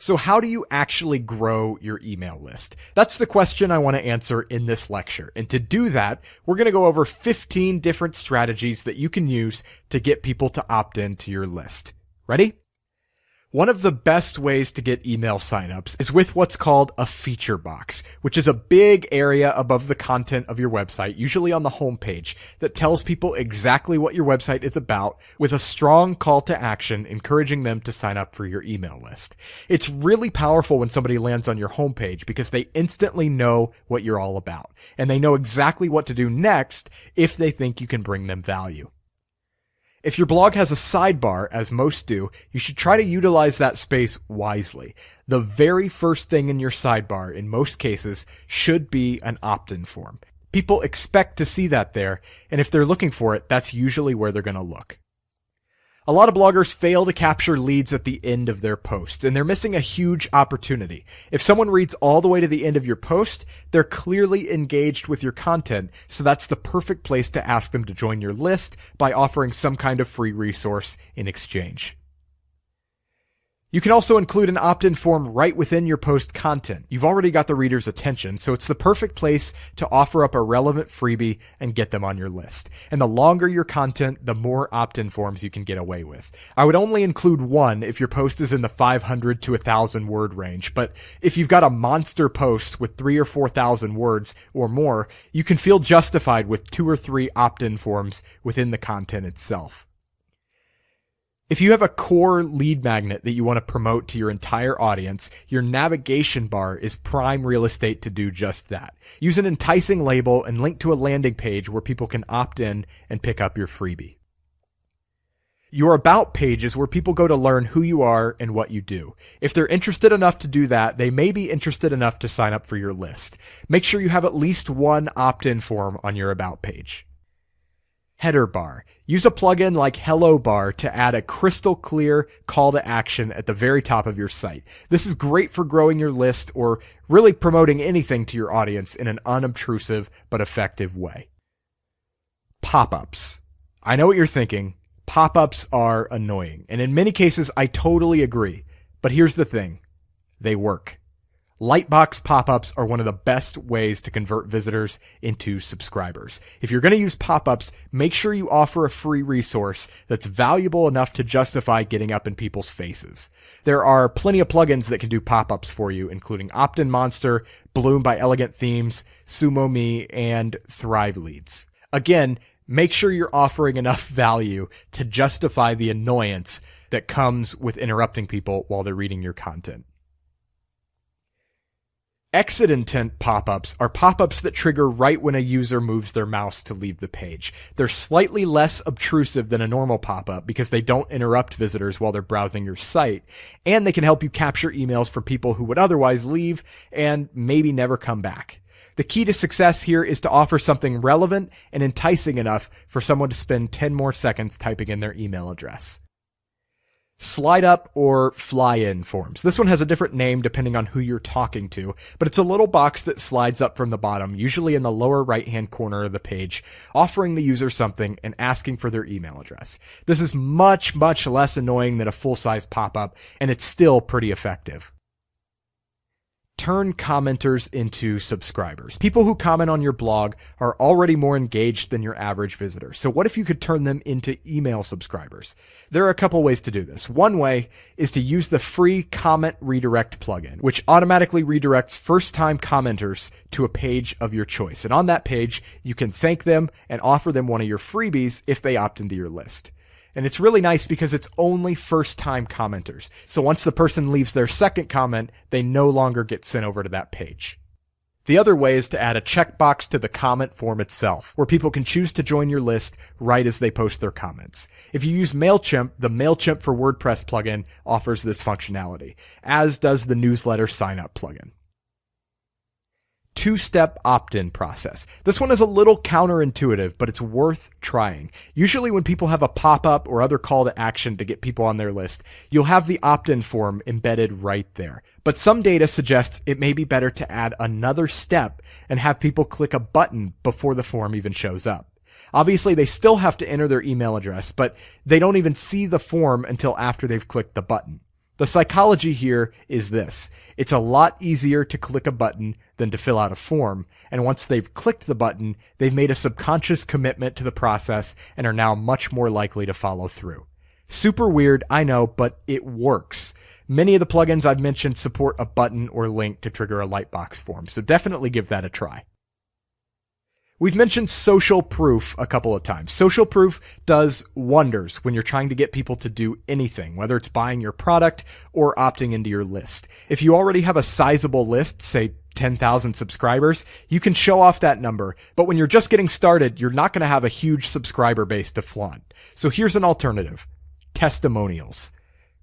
So how do you actually grow your email list? That's the question I want to answer in this lecture. And to do that, we're going to go over 15 different strategies that you can use to get people to opt in to your list. Ready? One of the best ways to get email signups is with what's called a feature box, which is a big area above the content of your website, usually on the homepage, that tells people exactly what your website is about with a strong call to action encouraging them to sign up for your email list. It's really powerful when somebody lands on your homepage because they instantly know what you're all about, and they know exactly what to do next if they think you can bring them value. If your blog has a sidebar, as most do, you should try to utilize that space wisely. The very first thing in your sidebar, in most cases, should be an opt-in form. People expect to see that there, and if they're looking for it, that's usually where they're going to look. A lot of bloggers fail to capture leads at the end of their posts, and they're missing a huge opportunity. If someone reads all the way to the end of your post, they're clearly engaged with your content, so that's the perfect place to ask them to join your list by offering some kind of free resource in exchange. You can also include an opt-in form right within your post content. You've already got the reader's attention, so it's the perfect place to offer up a relevant freebie and get them on your list. And the longer your content, the more opt-in forms you can get away with. I would only include one if your post is in the 500 to 1,000 word range, but if you've got a monster post with 3,000 or 4,000 words or more, you can feel justified with 2 or 3 opt-in forms within the content itself. If you have a core lead magnet that you want to promote to your entire audience, your navigation bar is prime real estate to do just that. Use an enticing label and link to a landing page where people can opt in and pick up your freebie. Your about page is where people go to learn who you are and what you do. If they're interested enough to do that, they may be interested enough to sign up for your list. Make sure you have at least one opt-in form on your about page. Header bar. Use a plugin like Hello Bar to add a crystal clear call to action at the very top of your site. This is great for growing your list or really promoting anything to your audience in an unobtrusive but effective way. Pop-ups. I know what you're thinking. Pop-ups are annoying, and in many cases I totally agree. But here's the thing. They work. Lightbox pop-ups are one of the best ways to convert visitors into subscribers. If you're going to use pop-ups, make sure you offer a free resource that's valuable enough to justify getting up in people's faces. There are plenty of plugins that can do pop-ups for you, including Optin Monster, Bloom by Elegant Themes, Sumo Me, and Thrive Leads. Again, make sure you're offering enough value to justify the annoyance that comes with interrupting people while they're reading your content. Exit intent pop-ups are pop-ups that trigger right when a user moves their mouse to leave the page. They're slightly less obtrusive than a normal pop-up because they don't interrupt visitors while they're browsing your site, and they can help you capture emails from people who would otherwise leave and maybe never come back. The key to success here is to offer something relevant and enticing enough for someone to spend 10 more seconds typing in their email address. SlideUp or fly-in forms. This one has a different name depending on who you're talking to, but it's a little box that slides up from the bottom, usually in the lower right-hand corner of the page, offering the user something and asking for their email address. This is much, much less annoying than a full-size pop-up, and it's still pretty effective. Turn commenters into subscribers. People who comment on your blog are already more engaged than your average visitor. So what if you could turn them into email subscribers? There are a couple ways to do this. One way is to use the free comment redirect plugin, which automatically redirects first-time commenters to a page of your choice. And on that page, you can thank them and offer them one of your freebies if they opt into your list. And it's really nice because it's only first-time commenters. So once the person leaves their second comment, they no longer get sent over to that page. The other way is to add a checkbox to the comment form itself, where people can choose to join your list right as they post their comments. If you use MailChimp, the MailChimp for WordPress plugin offers this functionality, as does the newsletter sign-up plugin. TwoStep opt-in process. This one is a little counterintuitive, but it's worth trying. Usually when people have a pop-up or other call to action to get people on their list, you'll have the opt-in form embedded right there. But some data suggests it may be better to add another step and have people click a button before the form even shows up. Obviously, they still have to enter their email address, but they don't even see the form until after they've clicked the button. The psychology here is this. It's a lot easier to click a button than to fill out a form, and once they've clicked the button, they've made a subconscious commitment to the process and are now much more likely to follow through. Super weird, I know, but it works. Many of the plugins I've mentioned support a button or link to trigger a lightbox form, so definitely give that a try. We've mentioned social proof a couple of times. Social proof does wonders when you're trying to get people to do anything, whether it's buying your product or opting into your list. If you already have a sizable list, say 10,000 subscribers, you can show off that number. But when you're just getting started, you're not going to have a huge subscriber base to flaunt. So here's an alternative. Testimonials.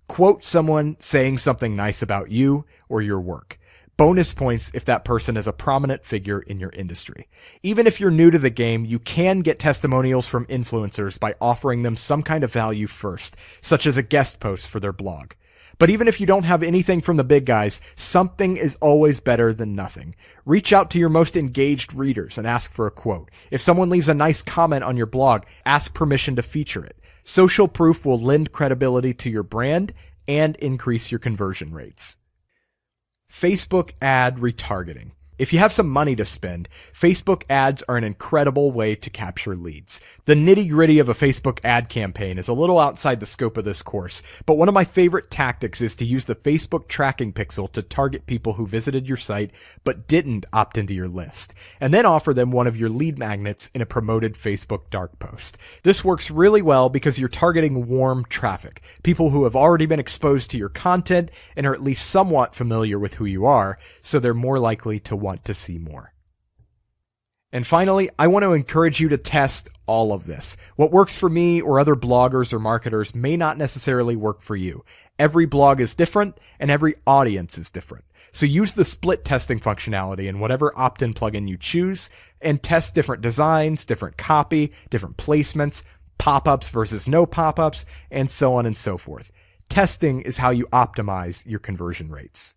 Quote someone saying something nice about you or your work. Bonus points if that person is a prominent figure in your industry. Even if you're new to the game, you can get testimonials from influencers by offering them some kind of value first, such as a guest post for their blog. But even if you don't have anything from the big guys, something is always better than nothing. Reach out to your most engaged readers and ask for a quote. If someone leaves a nice comment on your blog, ask permission to feature it. Social proof will lend credibility to your brand and increase your conversion rates. Facebook ad retargeting. If you have some money to spend, Facebook ads are an incredible way to capture leads. The nitty-gritty of a Facebook ad campaign is a little outside the scope of this course, but one of my favorite tactics is to use the Facebook tracking pixel to target people who visited your site but didn't opt into your list, and then offer them one of your lead magnets in a promoted Facebook dark post. This works really well because you're targeting warm traffic, people who have already been exposed to your content and are at least somewhat familiar with who you are, so they're more likely to want to see more. And finally, I want to encourage you to test all of this. What works for me or other bloggers or marketers may not necessarily work for you. Every blog is different and every audience is different. So use the split testing functionality in whatever opt-in plugin you choose and test different designs, different copy, different placements, pop-ups versus no pop-ups, and so on and so forth. Testing is how you optimize your conversion rates.